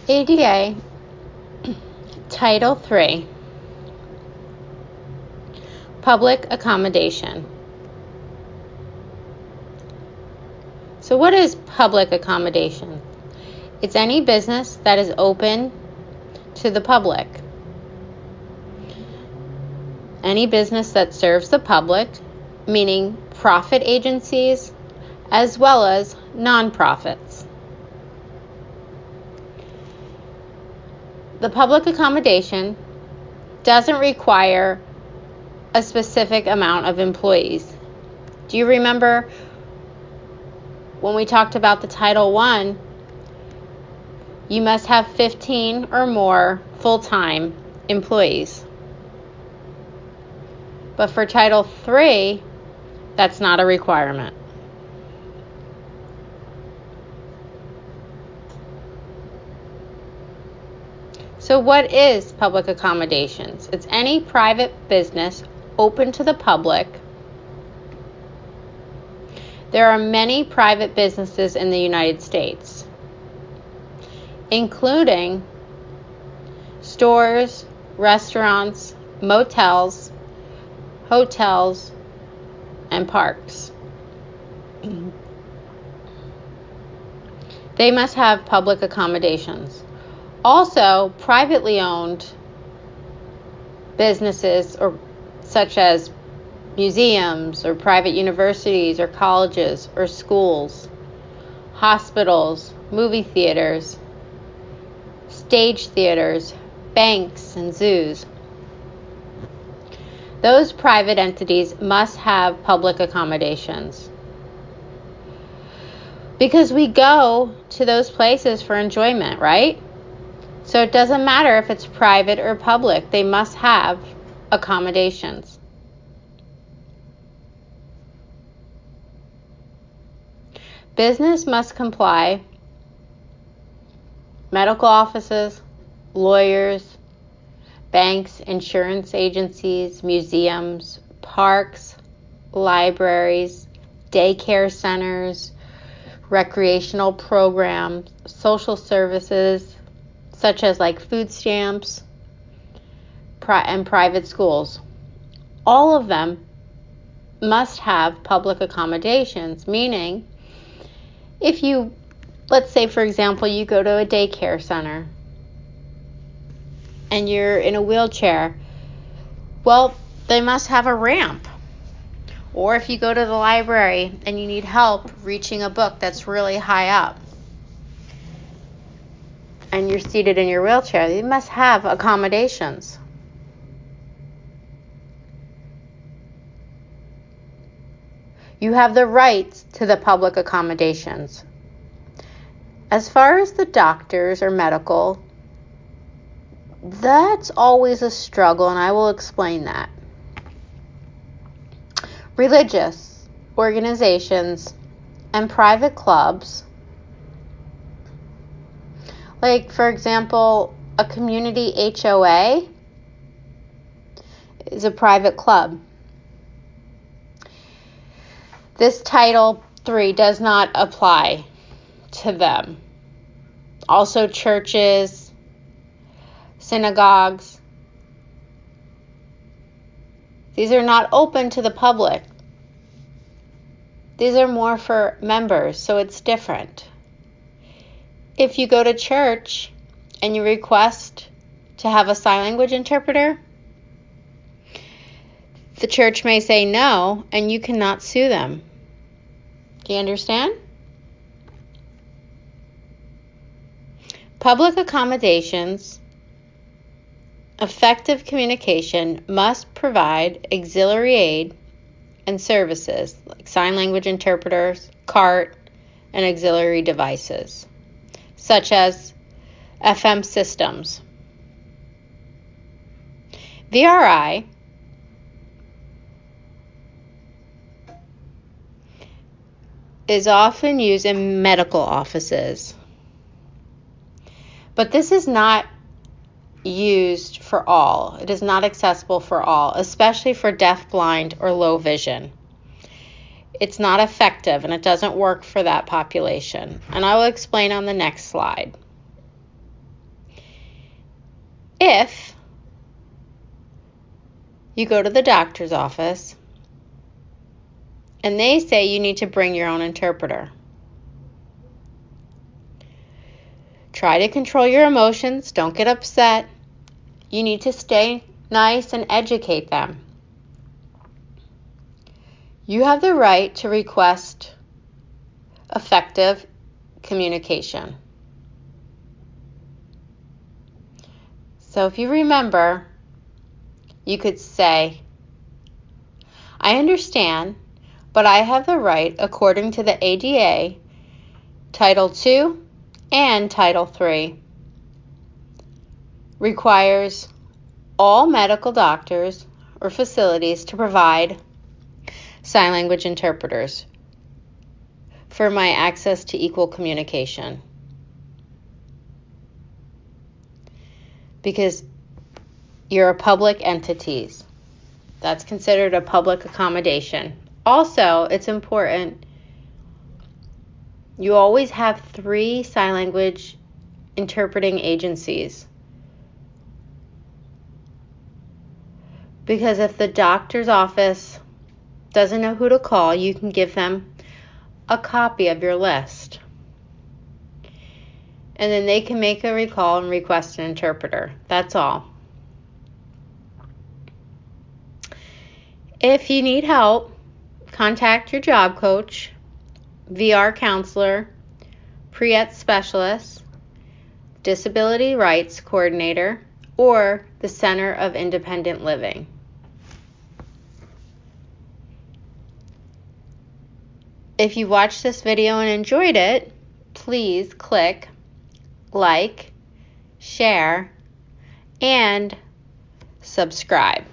ADA Title III, Public Accommodation. So what is public accommodation? It's any business that is open to the public. Any business that serves the public, meaning profit agencies as well as nonprofits. The public accommodation doesn't require a specific amount of employees. Do you remember when we talked about the Title I? You must have 15 or more full-time employees. But for Title III, that's not a requirement. So what is public accommodations? It's any private business open to the public. There are many private businesses in the United States, including stores, restaurants, motels, hotels, and parks. They must have public accommodations. Also, privately owned businesses, or such as museums or private universities or colleges or schools, hospitals, movie theaters, stage theaters, banks, and zoos. Those private entities must have public accommodations. Because we go to those places for enjoyment, right? So it doesn't matter if it's private or public, they must have accommodations. Business must comply. Medical offices, lawyers, banks, insurance agencies, museums, parks, libraries, daycare centers, recreational programs, social services, such as like food stamps, and private schools. All of them must have public accommodations, meaning if you, let's say for example, you go to a daycare center and you're in a wheelchair, well, they must have a ramp. Or if you go to the library and you need help reaching a book that's really high up and you're seated in your wheelchair, they must have accommodations. You have the rights to the public accommodations. As far as the doctors or medical, that's always a struggle, and I will explain that. Religious organizations and private clubs, like for example, a community HOA is a private club. This Title III does not apply to them. Also churches, synagogues. These are not open to the public. These are more for members, so it's different. If you go to church and you request to have a sign language interpreter, the church may say no, and you cannot sue them. Do you understand? Public accommodations, effective communication must provide auxiliary aid and services like sign language interpreters, CART, and auxiliary devices, such as FM systems. VRI is often used in medical offices, but this is not used for all. It is not accessible for all, especially for deaf, blind, or low vision. It's not effective and it doesn't work for that population, and I will explain on the next slide. If you go to the doctor's office and they say you need to bring your own interpreter, try to control your emotions. Don't get upset. You need to stay nice and educate them. You have the right to request effective communication. So if you remember, you could say, I understand, but I have the right, according to the ADA, Title II and Title III, requires all medical doctors or facilities to provide sign language interpreters for my access to equal communication. Because you're a public entity. That's considered a public accommodation. Also, it's important you always have 3 sign language interpreting agencies. Because if the doctor's office doesn't know who to call, you can give them a copy of your list. And then they can make a recall and request an interpreter. That's all. If you need help, contact your job coach, VR counselor, pre-ed specialist, disability rights coordinator, or the Center of Independent Living. If you watched this video and enjoyed it, please click like, share, and subscribe.